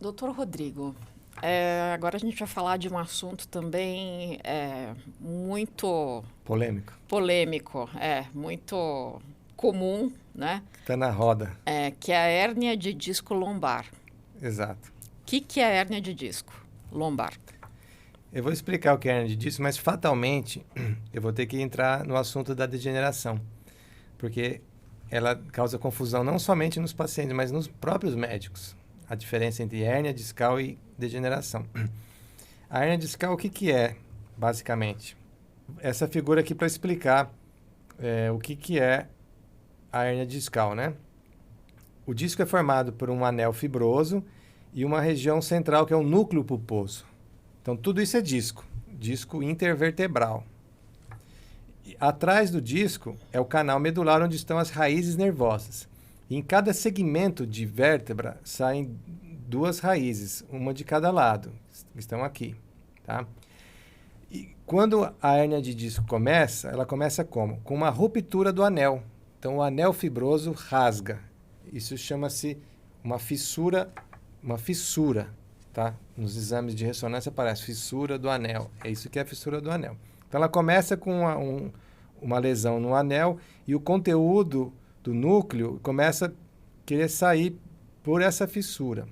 Doutor Rodrigo, agora a gente vai falar de um assunto também muito Polêmico. polêmico, muito comum, né? Tá na roda. Que é a hérnia de disco lombar. Exato. O que é a hérnia de disco lombar? Eu vou explicar o que é hernia de disco, mas fatalmente eu vou ter que entrar no assunto da degeneração, porque ela causa confusão não somente nos pacientes, mas nos próprios médicos. A diferença entre hérnia discal e degeneração. A hérnia discal, o que é, basicamente? Essa figura aqui para explicar o que é a hérnia discal, né? O disco é formado por um anel fibroso e uma região central que é o núcleo pulposo. Então, tudo isso é disco, disco intervertebral. E atrás do disco é o canal medular onde estão as raízes nervosas. E em cada segmento de vértebra saem duas raízes, uma de cada lado, que estão aqui, tá? E quando a hérnia de disco começa, ela começa como? Com uma ruptura do anel. Então, o anel fibroso rasga. Isso chama-se uma fissura, tá? Nos exames de ressonância aparece fissura do anel. É isso que é a fissura do anel. Então, ela começa com uma lesão no anel e o conteúdo do núcleo começa a querer sair por essa fissura.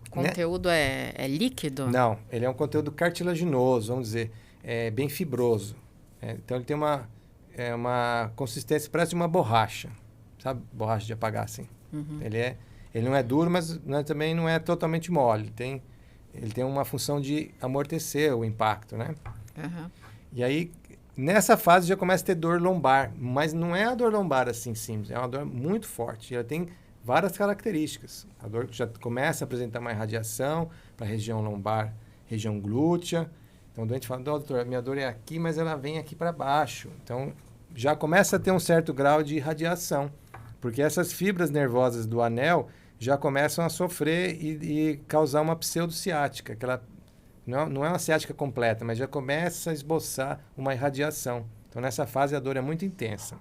O conteúdo é líquido? Não, ele é um conteúdo cartilaginoso, vamos dizer, bem fibroso. Então, ele tem uma consistência, parece uma borracha. Sabe? Borracha de apagar, assim. Uhum. Ele não é duro, mas também não é totalmente mole. Ele tem uma função de amortecer o impacto, né? Uhum. E aí, nessa fase, já começa a ter dor lombar. Mas não é a dor lombar assim simples. É uma dor muito forte. E ela tem várias características. A dor já começa a apresentar uma irradiação para a região lombar, região glútea. Então, o doente fala, doutor, minha dor é aqui, mas ela vem aqui para baixo. Então, já começa a ter um certo grau de irradiação. Porque essas fibras nervosas do anel já começam a sofrer e causar uma pseudociática, que ela não é uma ciática completa, mas já começa a esboçar uma irradiação. Então, nessa fase, a dor é muito intensa.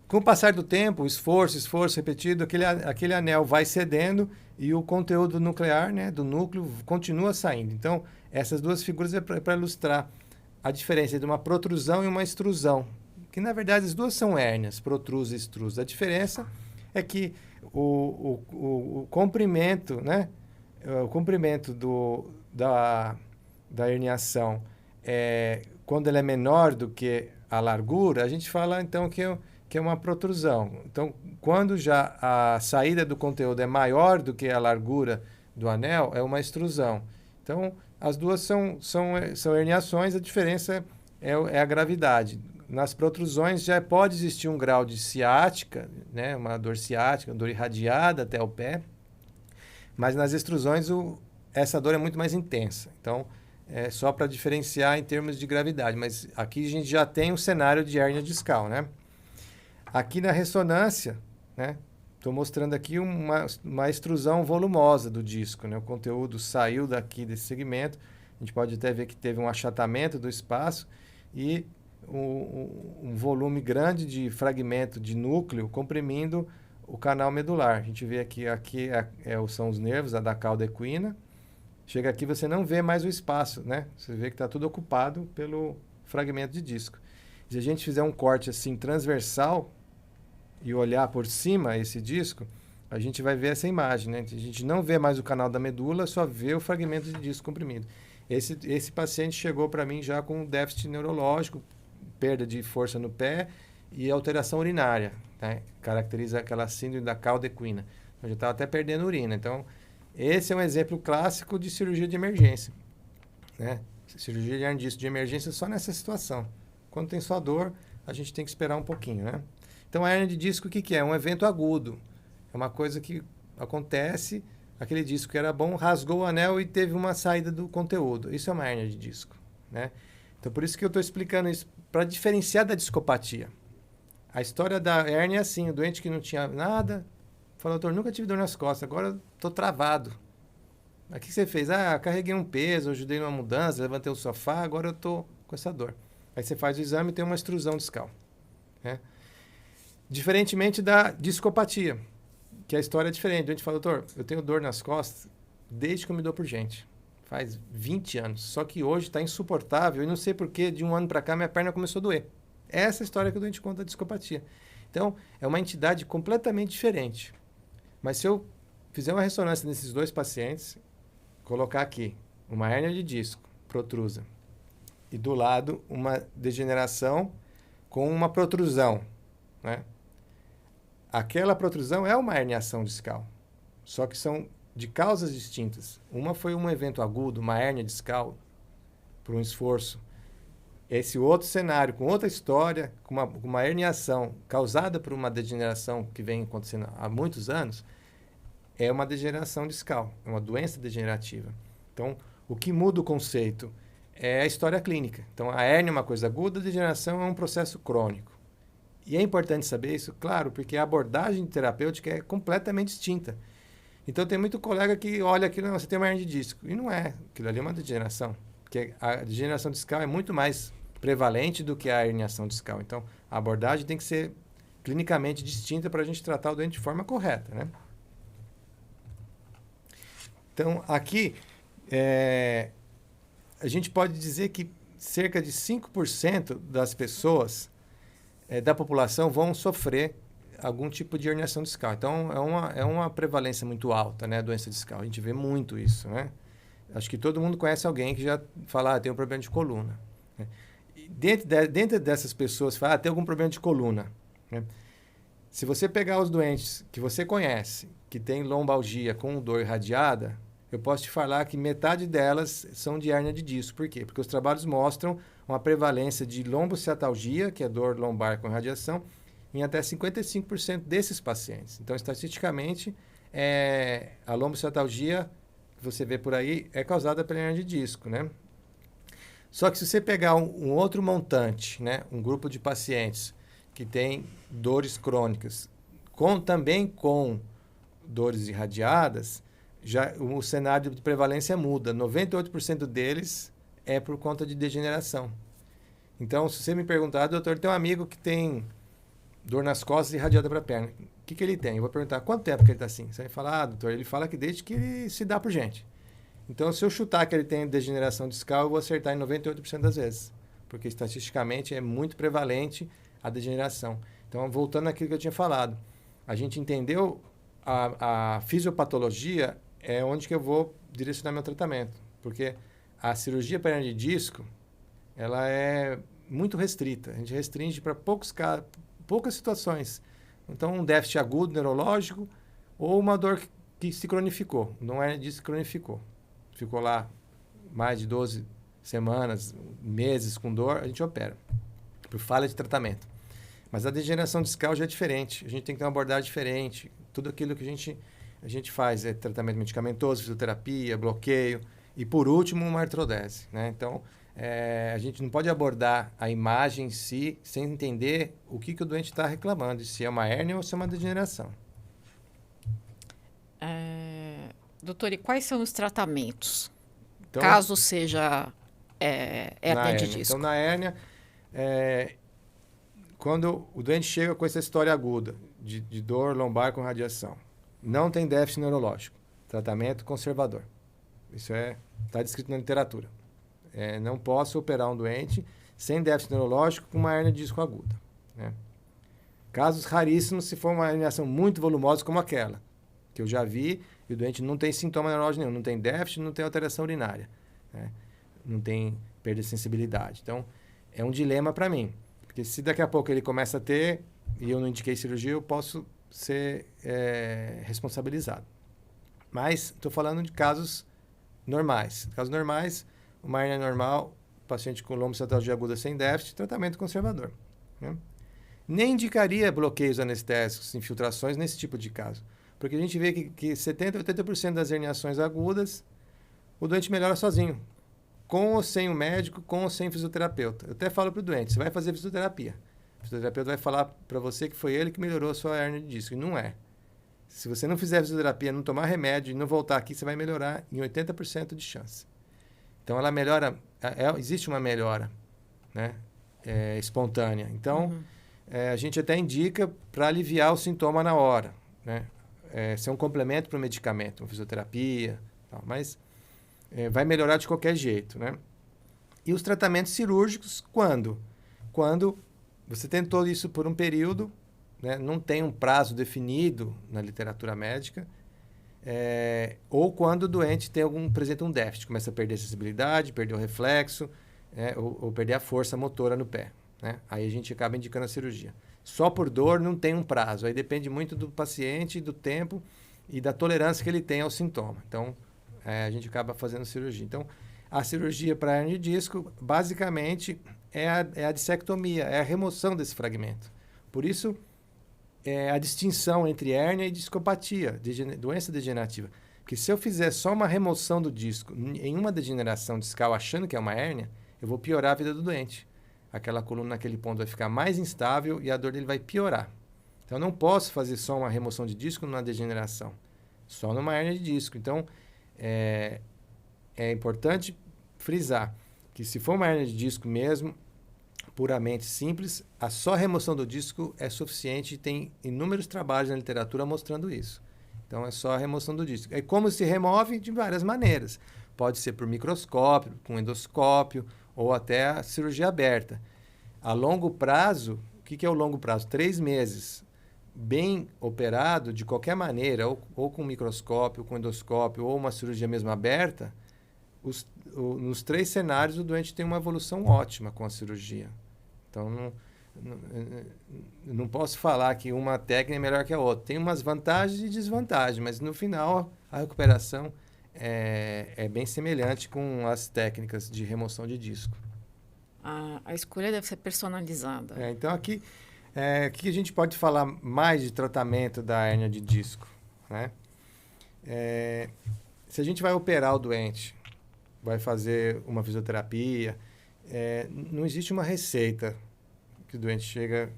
Com o passar do tempo, esforço repetido, aquele anel vai cedendo e o conteúdo nuclear, né, do núcleo continua saindo. Então, essas duas figuras é para ilustrar a diferença entre uma protrusão e uma extrusão, que na verdade as duas são hérnias, protrusa e extrusa. A diferença é que o comprimento, né, o comprimento da herniação, quando ele é menor do que a largura, a gente fala então que é uma protrusão. Então, quando já a saída do conteúdo é maior do que a largura do anel, é uma extrusão. Então, as duas são herniações, a diferença é a gravidade. Nas protrusões já pode existir um grau de ciática, né, uma dor ciática, uma dor irradiada até o pé, mas nas extrusões essa dor é muito mais intensa. Então, é só para diferenciar em termos de gravidade, mas aqui a gente já tem um cenário de hérnia discal, né? Aqui na ressonância, né, estou mostrando aqui uma extrusão volumosa do disco, né? O conteúdo saiu daqui desse segmento, a gente pode até ver que teve um achatamento do espaço e um volume grande de fragmento de núcleo comprimindo o canal medular. A gente vê aqui são os nervos, a da cauda equina. Chega aqui, você não vê mais o espaço, né? Você vê que está tudo ocupado pelo fragmento de disco. Se a gente fizer um corte assim transversal e olhar por cima esse disco, a gente vai ver essa imagem, né? A gente não vê mais o canal da medula, só vê o fragmento de disco comprimido. Esse paciente chegou para mim já com um déficit neurológico, perda de força no pé e alteração urinária, né? Caracteriza aquela síndrome da cauda equina. Eu já estava até perdendo urina. Então, esse é um exemplo clássico de cirurgia de emergência, né? Cirurgia de hernia de disco de emergência só nessa situação. Quando tem só dor, a gente tem que esperar um pouquinho, né? Então, a hernia de disco, o que é? É um evento agudo. É uma coisa que acontece, aquele disco que era bom, rasgou o anel e teve uma saída do conteúdo. Isso é uma hernia de disco, né? Então, por isso que eu estou explicando isso, para diferenciar da discopatia. A história da hérnia é assim, o doente que não tinha nada, falou, doutor, nunca tive dor nas costas, agora estou travado. Mas o que você fez? Carreguei um peso, ajudei numa mudança, levantei o sofá, agora eu estou com essa dor. Aí você faz o exame e tem uma extrusão discal, né? Diferentemente da discopatia. que a história é diferente. A gente fala, doutor, eu tenho dor nas costas desde que eu me dou por gente. Faz 20 anos. Só que hoje está insuportável e não sei por que de um ano para cá minha perna começou a doer. Essa é a história que o doente conta da discopatia. Então, é uma entidade completamente diferente. Mas se eu fizer uma ressonância nesses dois pacientes, colocar aqui uma hérnia de disco protrusa e do lado uma degeneração com uma protrusão, né? Aquela protrusão é uma herniação discal, só que são de causas distintas. Uma foi um evento agudo, uma hérnia discal, por um esforço. Esse outro cenário, com outra história, com uma herniação causada por uma degeneração que vem acontecendo há muitos anos, é uma degeneração discal, é uma doença degenerativa. Então, o que muda o conceito é a história clínica. Então, a hérnia é uma coisa aguda, a degeneração é um processo crônico. E é importante saber isso, claro, porque a abordagem terapêutica é completamente distinta. Então, tem muito colega que olha aquilo, não, você tem uma hérnia de disco. E não é, aquilo ali é uma degeneração. Porque a degeneração discal é muito mais prevalente do que a herniação discal. Então, a abordagem tem que ser clinicamente distinta para a gente tratar o doente de forma correta, né? Então, aqui, a gente pode dizer que cerca de 5% das pessoas da população vão sofrer algum tipo de herniação discal. Então, é uma prevalência muito alta, né, a doença discal. A gente vê muito isso, né? Acho que todo mundo conhece alguém que já fala, tem um problema de coluna. Né? E dentro dessas pessoas, fala, tem algum problema de coluna. Né? Se você pegar os doentes que você conhece, que tem lombalgia com dor irradiada, eu posso te falar que metade delas são de hérnia de disco. Por quê? Porque os trabalhos mostram uma prevalência de lombociatalgia, que é dor lombar com radiação, em até 55% desses pacientes. Então, estatisticamente, a lombociatalgia que você vê por aí é causada pela hérnia de disco, né? Só que se você pegar um outro montante, né, um grupo de pacientes que tem dores crônicas, também com dores irradiadas, já o cenário de prevalência muda. 98% deles é por conta de degeneração. Então, se você me perguntar, doutor, tem um amigo que tem dor nas costas e irradiada para a perna. O que ele tem? Eu vou perguntar, quanto tempo que ele está assim? Você vai falar, doutor, ele fala que desde que ele se dá por gente. Então, se eu chutar que ele tem degeneração discal, eu vou acertar em 98% das vezes. Porque, estatisticamente, é muito prevalente a degeneração. Então, voltando àquilo que eu tinha falado, a gente entendeu a fisiopatologia é onde que eu vou direcionar meu tratamento. Porque a cirurgia para hernia de disco, ela é muito restrita. A gente restringe para poucas situações. Então, um déficit agudo neurológico ou uma dor que se cronificou. Não é disso que cronificou. Ficou lá mais de 12 semanas, meses com dor, a gente opera. Por falha de tratamento. Mas a degeneração discal já é diferente. A gente tem que ter uma abordagem diferente. Tudo aquilo que a gente faz é tratamento medicamentoso, fisioterapia, bloqueio e, por último, uma artrodese, né? Então, a gente não pode abordar a imagem em si sem entender o que o doente está reclamando, se é uma hérnia ou se é uma degeneração. Doutor, e quais são os tratamentos? Então, caso seja hérnia de disco. Então, na hérnia, quando o doente chega com essa história aguda de dor lombar com radiação, não tem déficit neurológico, tratamento conservador. Isso está descrito na literatura. Não posso operar um doente sem déficit neurológico com uma hérnia de disco aguda. Né? Casos raríssimos se for uma herniação muito volumosa como aquela, que eu já vi, e o doente não tem sintoma neurológico nenhum, não tem déficit, não tem alteração urinária, né? Não tem perda de sensibilidade. Então, é um dilema para mim, porque se daqui a pouco ele começa a ter, e eu não indiquei cirurgia, eu posso ser responsabilizado. Mas estou falando de casos normais. Casos normais, uma hérnia normal, paciente com lombociatalgia aguda sem déficit, tratamento conservador. Né? Nem indicaria bloqueios anestésicos, infiltrações nesse tipo de caso. Porque a gente vê que 70%, 80% das herniações agudas, o doente melhora sozinho. Com ou sem o médico, com ou sem o fisioterapeuta. Eu até falo para o doente, você vai fazer fisioterapia. O fisioterapeuta vai falar para você que foi ele que melhorou a sua hérnia de disco. E não é. Se você não fizer fisioterapia, não tomar remédio e não voltar aqui, você vai melhorar em 80% de chance. Então, ela melhora, existe uma melhora, né? Espontânea. Então, a gente até indica para aliviar o sintoma na hora, né? ser um complemento para o medicamento, uma fisioterapia, tal, mas vai melhorar de qualquer jeito, né? E os tratamentos cirúrgicos, quando? Quando você tentou isso por um período, né, não tem um prazo definido na literatura médica, ou quando o doente apresenta um déficit, começa a perder a sensibilidade, perder o reflexo, ou perder a força motora no pé, né? Aí a gente acaba indicando a cirurgia. Só por dor não tem um prazo, aí depende muito do paciente, do tempo e da tolerância que ele tem ao sintoma. Então, a gente acaba fazendo cirurgia. Então, a cirurgia para hernia de disco, basicamente, é a dissectomia, é a remoção desse fragmento. Por isso, é a distinção entre hérnia e discopatia, doença degenerativa. Porque se eu fizer só uma remoção do disco em uma degeneração discal achando que é uma hérnia, eu vou piorar a vida do doente. Aquela coluna naquele ponto vai ficar mais instável e a dor dele vai piorar. Então, eu não posso fazer só uma remoção de disco numa degeneração, só numa hérnia de disco. Então, é importante frisar que se for uma hérnia de disco mesmo, puramente simples, a só remoção do disco é suficiente e tem inúmeros trabalhos na literatura mostrando isso. Então, é só a remoção do disco. E como se remove? De várias maneiras. Pode ser por microscópio, com endoscópio, ou até a cirurgia aberta. A longo prazo, o que é o longo prazo? 3 meses. Bem operado, de qualquer maneira, ou com microscópio, com endoscópio, ou uma cirurgia mesmo aberta, nos 3 cenários o doente tem uma evolução ótima com a cirurgia. Então, não posso falar que uma técnica é melhor que a outra. Tem umas vantagens e desvantagens, mas no final a recuperação é bem semelhante com as técnicas de remoção de disco. A escolha deve ser personalizada. Então, aqui, o que a gente pode falar mais de tratamento da hérnia de disco, né? Se a gente vai operar o doente, vai fazer uma fisioterapia, não existe uma receita que o doente chega,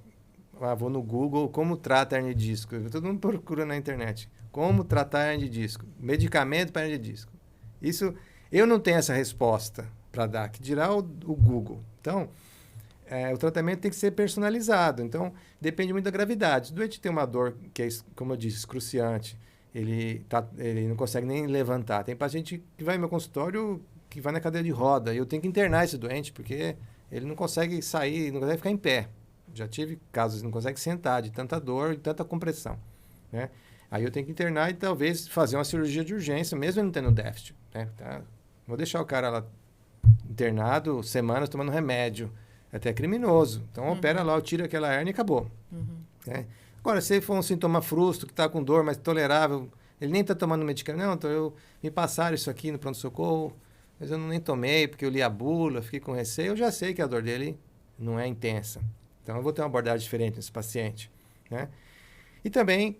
vou no Google, como trata a hérnia de disco. Todo mundo procura na internet. Como tratar a hérnia de disco? Medicamento para hérnia de disco. Isso, eu não tenho essa resposta para dar, que dirá o Google. Então, o tratamento tem que ser personalizado. Então, depende muito da gravidade. Se o doente tem uma dor que é, como eu disse, excruciante, ele não consegue nem levantar. Tem paciente que vai no meu consultório que vai na cadeira de roda. E eu tenho que internar esse doente, porque ele não consegue sair, não consegue ficar em pé. Já tive casos que não consegue sentar de tanta dor e tanta compressão, né? Aí eu tenho que internar e talvez fazer uma cirurgia de urgência, mesmo ele não tendo déficit, né? Vou deixar o cara lá internado semanas tomando remédio. Até criminoso. Então, opera lá, eu tiro aquela hérnia e acabou. Né? Agora, se for um sintoma frustro, que está com dor, mas tolerável, ele nem está tomando medicamento. Não, então me passaram isso aqui no pronto-socorro, mas eu nem tomei, porque eu li a bula, fiquei com receio. Eu já sei que a dor dele não é intensa. Então, eu vou ter uma abordagem diferente nesse paciente. Né? E também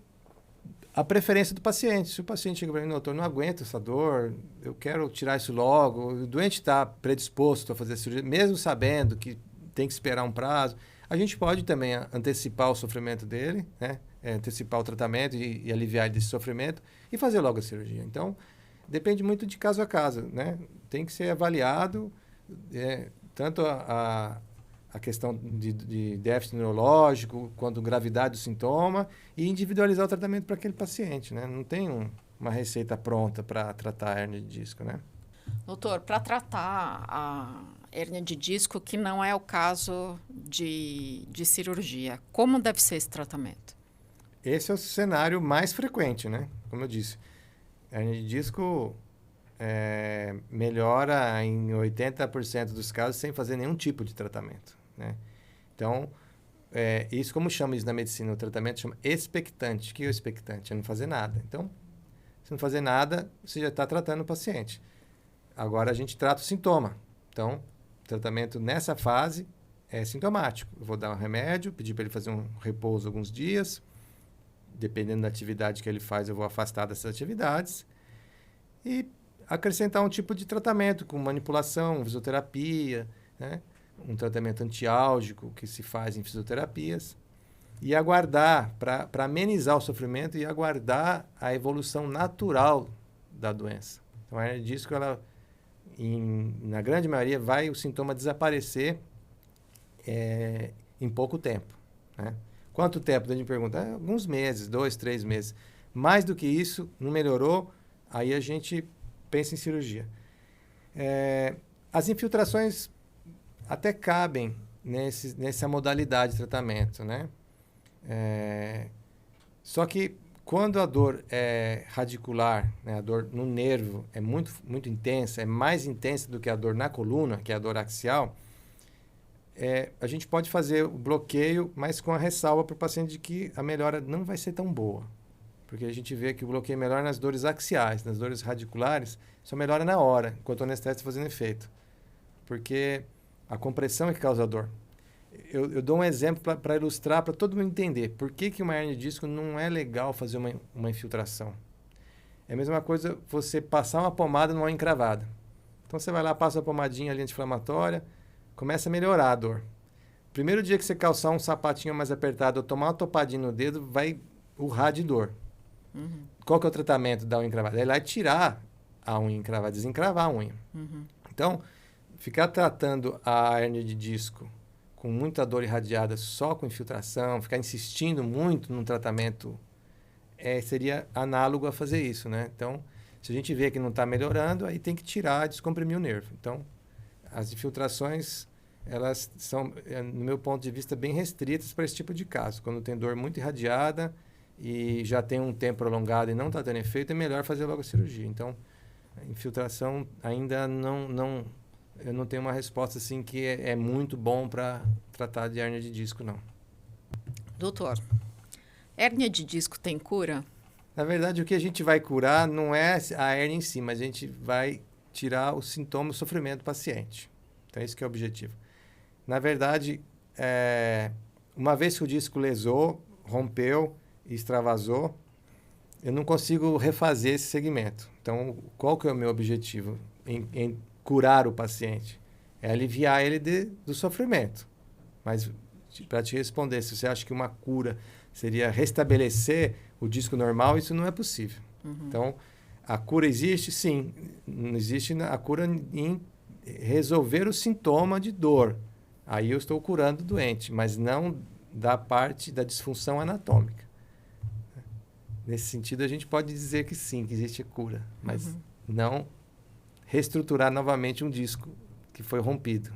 a preferência do paciente. Se o paciente chega para mim, doutor, não aguento essa dor, eu quero tirar isso logo, o doente está predisposto a fazer a cirurgia, mesmo sabendo que tem que esperar um prazo, a gente pode também antecipar o sofrimento dele, né? Antecipar o tratamento e aliviar desse sofrimento e fazer logo a cirurgia. Então, depende muito de caso a caso, né? Tem que ser avaliado tanto a questão de déficit neurológico, quanto gravidade do sintoma e individualizar o tratamento para aquele paciente, né? Não tem uma receita pronta para tratar a hérnia de disco, né? Doutor, para tratar a hérnia de disco, que não é o caso de cirurgia, como deve ser esse tratamento? Esse é o cenário mais frequente, né? Como eu disse, a hérnia de disco melhora em 80% dos casos sem fazer nenhum tipo de tratamento, né? Então, isso, como chama isso na medicina, o tratamento chama expectante. O que é o expectante? É não fazer nada. Então, se não fazer nada, você já está tratando o paciente. Agora, a gente trata o sintoma. Então, o tratamento nessa fase é sintomático. Eu vou dar um remédio, pedir para ele fazer um repouso alguns dias. Dependendo da atividade que ele faz, eu vou afastar dessas atividades. E acrescentar um tipo de tratamento com manipulação, fisioterapia, né? Um tratamento antiálgico que se faz em fisioterapias. E aguardar, para amenizar o sofrimento e aguardar a evolução natural da doença. Então, a hérnia de disco, na grande maioria, o sintoma desaparecer em pouco tempo, né? Quanto tempo? A gente pergunta, alguns meses, 2, 3 meses. Mais do que isso, não melhorou, aí a gente pensa em cirurgia. As infiltrações até cabem nessa modalidade de tratamento, né? Só que quando a dor é radicular, né, a dor no nervo é muito, muito intensa, é mais intensa do que a dor na coluna, que é a dor axial, a gente pode fazer o bloqueio, mas com a ressalva para o paciente de que a melhora não vai ser tão boa. Porque a gente vê que o bloqueio melhora nas dores axiais, nas dores radiculares, só melhora na hora, enquanto o anestésico está fazendo efeito. Porque a compressão é que causa a dor. Eu dou um exemplo para ilustrar, para todo mundo entender por que uma hernia de disco não é legal fazer uma infiltração. É a mesma coisa você passar uma pomada numa unha encravada. Então você vai lá, passa a pomadinha ali anti-inflamatória, começa a melhorar a dor. Primeiro dia que você calçar um sapatinho mais apertado ou tomar uma topadinha no dedo, vai urrar de dor. Uhum. Qual que é o tratamento da unha encravada? É lá tirar a unha encravada, desencravar a unha. Uhum. Então, ficar tratando a hernia de disco com muita dor irradiada só com infiltração, ficar insistindo muito no tratamento, seria análogo a fazer isso, né? Então, se a gente vê que não está melhorando, aí tem que tirar, descomprimir o nervo. Então, as infiltrações, elas são, no meu ponto de vista, bem restritas para esse tipo de caso. Quando tem dor muito irradiada e já tem um tempo prolongado e não está tendo efeito, é melhor fazer logo a cirurgia. Então, a infiltração ainda não eu não tenho uma resposta assim que é muito bom para tratar de hérnia de disco, não. Doutor, hérnia de disco tem cura? Na verdade, o que a gente vai curar não é a hérnia em si, mas a gente vai tirar o sintoma, o sofrimento do paciente. Então, esse que é o objetivo. Na verdade, uma vez que o disco lesou, rompeu e extravasou, eu não consigo refazer esse segmento. Então, qual que é o meu objetivo em curar o paciente? É aliviar ele do sofrimento. Mas, para te responder, se você acha que uma cura seria restabelecer o disco normal, isso não é possível. Uhum. Então, a cura existe? Sim. Não existe a cura em resolver o sintoma de dor. Aí eu estou curando o doente, mas não da parte da disfunção anatômica. Nesse sentido, a gente pode dizer que sim, que existe cura, mas não reestruturar novamente um disco que foi rompido.